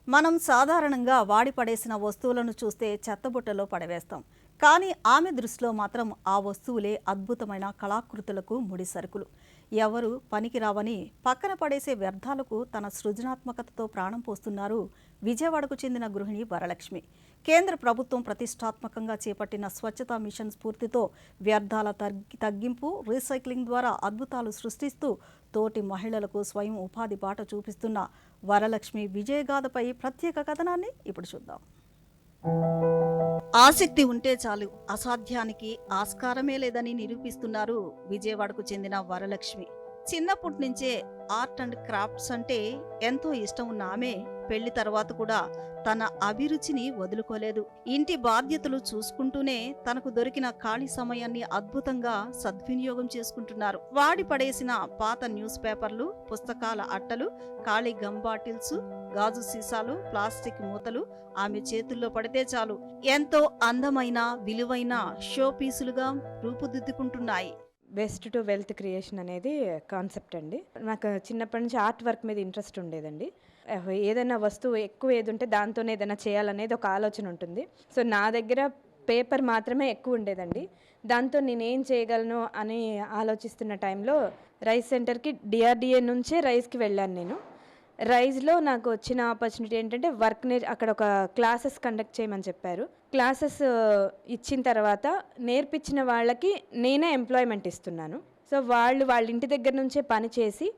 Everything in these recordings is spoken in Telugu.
మనం సాధారణంగా వాడి పడేసిన వస్తువులను చూస్తే చెత్తబుట్టలో పడవేస్తాం. కానీ ఆమె దృష్టిలో మాత్రం ఆ వస్తువులే అద్భుతమైన కళాకృతులకు ముడి సరుకులు. ఎవరు పనికిరావని పక్కన పడేసే వ్యర్థాలకు తన సృజనాత్మకతతో ప్రాణం పోస్తున్నారు విజయవాడకు చెందిన గృహిణి వరలక్ష్మి. కేంద్ర ప్రభుత్వం ప్రతిష్టాత్మకంగా చేపట్టిన స్వచ్ఛతా మిషన్ స్ఫూర్తితో వ్యర్థాల తగ్గింపు, రీసైక్లింగ్ ద్వారా అద్భుతాలు సృష్టిస్తూ తోటి మహిళలకు స్వయం ఉపాధి బాట చూపిస్తున్న వరలక్ష్మి విజయగాథపై ప్రత్యేక కథనాన్ని ఇప్పుడు చూద్దాం. ఆసక్తి ఉంటే చాలు, అసాధ్యానికి ఆస్కారమే లేదని నిరూపిస్తున్నారు విజయవాడకు చెందిన వరలక్ష్మి. చిన్నప్పటి నుంచే ఆర్ట్ అండ్ క్రాఫ్ట్స్ అంటే ఎంతో ఇష్టం ఉన్న ఆమె పెళ్లి తర్వాత కూడా తన అభిరుచిని వదులుకోలేదు. ఇంటి బాధ్యతలు చూసుకుంటూనే తనకు దొరికిన ఖాళీ సమయాన్ని అద్భుతంగా సద్వినియోగం చేసుకుంటున్నారు. వాడి పడేసిన పాత న్యూస్ పేపర్లు, పుస్తకాల అట్టలు, ఖాళీ గమ్ బాటిల్స్, గాజు సీసాలు, ప్లాస్టిక్ మూతలు ఆమె చేతుల్లో పడితే చాలు ఎంతో అందమైన విలువైన షో పీసులుగా రూపుదిద్దుకుంటున్నాయి. వేస్ట్ టు వెల్త్ క్రియేషన్ అనేది కాన్సెప్ట్ అండి. నాకు చిన్నప్పటి నుంచి ఆర్ట్ వర్క్ మీద ఇంట్రెస్ట్ ఉండేదండి. ఏదైనా వస్తువు ఎక్కువ ఏది ఉంటే దాంతోనే ఏదైనా చేయాలనేది ఒక ఆలోచన ఉంటుంది. సో నా దగ్గర పేపర్ మాత్రమే ఎక్కువ ఉండేదండి. దాంతో నేనేం చేయగలను అని ఆలోచిస్తున్న టైంలో రైస్ సెంటర్కి డిఆర్డిఏ నుంచే రైస్కి వెళ్ళాను నేను. రైజ్లో నాకు వచ్చిన ఆపర్చునిటీ ఏంటంటే అక్కడ ఒక క్లాసెస్ కండక్ట్ చేయమని చెప్పారు. క్లాసెస్ ఇచ్చిన తర్వాత నేర్పించిన వాళ్ళకి నేనే ఎంప్లాయ్మెంట్ ఇస్తున్నాను. సో వాళ్ళ ఇంటి దగ్గర నుంచే పని చేసి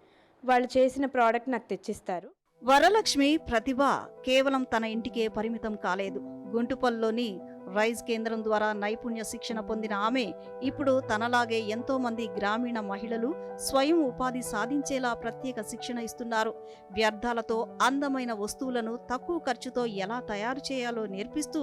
వాళ్ళు చేసిన ప్రోడక్ట్ నాకు తెచ్చిస్తారు. వరలక్ష్మి ప్రతిభ కేవలం తన ఇంటికే పరిమితం కాలేదు. గుంటుపల్లిలోని రైజ్ కేంద్రం ద్వారా నైపుణ్య శిక్షణ పొందిన ఆమె ఇప్పుడు తనలాగే ఎంతో మంది గ్రామీణ మహిళలు స్వయం ఉపాధి సాధించేలా ప్రత్యేక శిక్షణ ఇస్తున్నారు. వ్యర్థాలతో అందమైన వస్తువులను తక్కువ ఖర్చుతో ఎలా తయారు చేయాలో నేర్పిస్తూ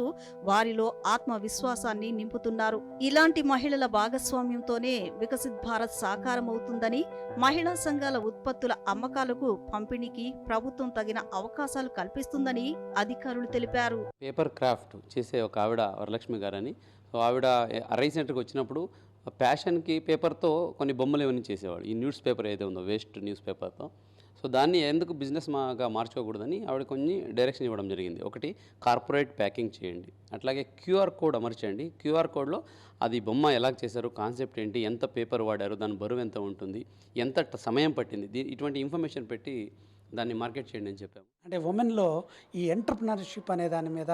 వారిలో ఆత్మవిశ్వాసాన్ని నింపుతున్నారు. ఇలాంటి మహిళల భాగస్వామ్యంతోనే వికసిత్ భారత్ సాకారమవుతుందని, మహిళా సంఘాల ఉత్పత్తుల అమ్మకాలకు, పంపిణీకి ప్రభుత్వం తగిన అవకాశాలు కల్పిస్తుందని అధికారులు తెలిపారు. పేపర్ క్రాఫ్ట్ చేసే ఒక ఆవిడ వరలక్ష్మి గారని. సో ఆవిడ రైస్ సెంటర్కి వచ్చినప్పుడు ప్యాషన్కి పేపర్తో కొన్ని బొమ్మలు ఇవన్నీ చేసేవాడు. ఈ న్యూస్ పేపర్ ఏదైతే ఉందో వేస్ట్ న్యూస్ పేపర్తో. సో దాన్ని ఎందుకు బిజినెస్ గా మార్చుకోకూడదని ఆవిడ కొన్ని డైరెక్షన్ ఇవ్వడం జరిగింది. ఒకటి, కార్పొరేట్ ప్యాకింగ్ చేయండి, అట్లాగే క్యూఆర్ కోడ్ అమర్చండి. క్యూఆర్ కోడ్లో అది బొమ్మ ఎలా చేశారు, కాన్సెప్ట్ ఏంటి, ఎంత పేపర్ వాడారు, దాని బరువు ఎంత ఉంటుంది, ఎంత సమయం పట్టింది, ఇటువంటి ఇన్ఫర్మేషన్ పెట్టి దాన్ని మార్కెట్ చేయండి అని చెప్పాము. అంటే ఉమెన్లో ఈ ఎంటర్ప్రినర్షిప్ అనే దాని మీద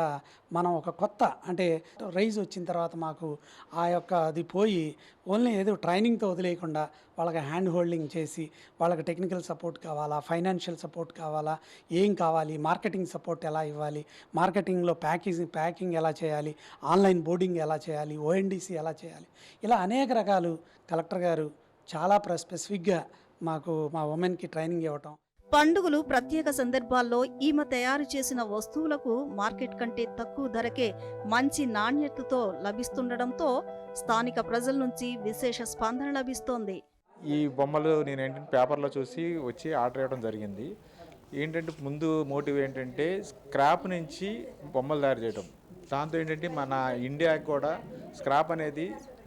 మనం ఒక కొత్త అంటే రైజ్ వచ్చిన తర్వాత మాకు ఆ యొక్క అది పోయి ఓన్లీ ఏదో ట్రైనింగ్తో వదిలేయకుండా వాళ్ళకి హ్యాండ్ హోల్డింగ్ చేసి వాళ్ళకి టెక్నికల్ సపోర్ట్ కావాలా, ఫైనాన్షియల్ సపోర్ట్ కావాలా, ఏం కావాలి, మార్కెటింగ్ సపోర్ట్ ఎలా ఇవ్వాలి, మార్కెటింగ్లో ప్యాకింగ్ ఎలా చేయాలి, ఆన్లైన్ బోర్డింగ్ ఎలా చేయాలి, ఓఎన్డీసీ ఎలా చేయాలి, ఇలా అనేక రకాలు కలెక్టర్ గారు చాలా స్పెసిఫిక్గా మాకు మా ఉమెన్కి ట్రైనింగ్ ఇవ్వటం. పండుగలు, ప్రత్యేక సందర్భాల్లో ఈమె తయారు చేసిన వస్తువులకు మార్కెట్ కంటే తక్కువ ధరకే మంచి నాణ్యతతో లభిస్తుండటంతో స్థానిక ప్రజల నుంచి విశేష స్పందన లభిస్తోంది. ఈ బొమ్మలు నేను ఏంటంటే పేపర్లో చూసి వచ్చి ఆర్డర్ ఇవ్వడం జరిగింది. ఏంటంటే ముందు మోటివ్ ఏంటంటే స్క్రాప్ నుంచి బొమ్మలు తయారు చేయడం. దాంతో ఏంటంటే మన ఇండియాకి కూడా స్క్రాప్ అనేది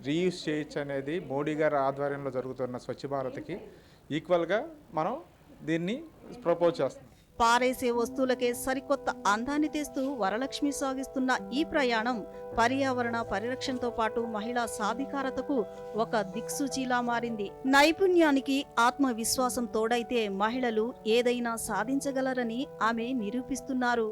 రీయూజ్ చేయొచ్చు అనేది మోడీ గారి ఆధ్వర్యంలో జరుగుతున్న స్వచ్ఛ భారత్కి ఈక్వల్గా మనం దీన్ని ప్రపోజ్ చేస్తాం. పారేసే వస్తువులకే సరికొత్త అందాన్ని తెస్తూ వరలక్ష్మి సాగిస్తున్న ఈ ప్రయాణం పర్యావరణ పరిరక్షణతో పాటు మహిళా సాధికారతకు ఒక దిక్సూచిలా మారింది. నైపుణ్యానికి ఆత్మవిశ్వాసం తోడైతే మహిళలు ఏదైనా సాధించగలరని ఆమె నిరూపిస్తున్నారు.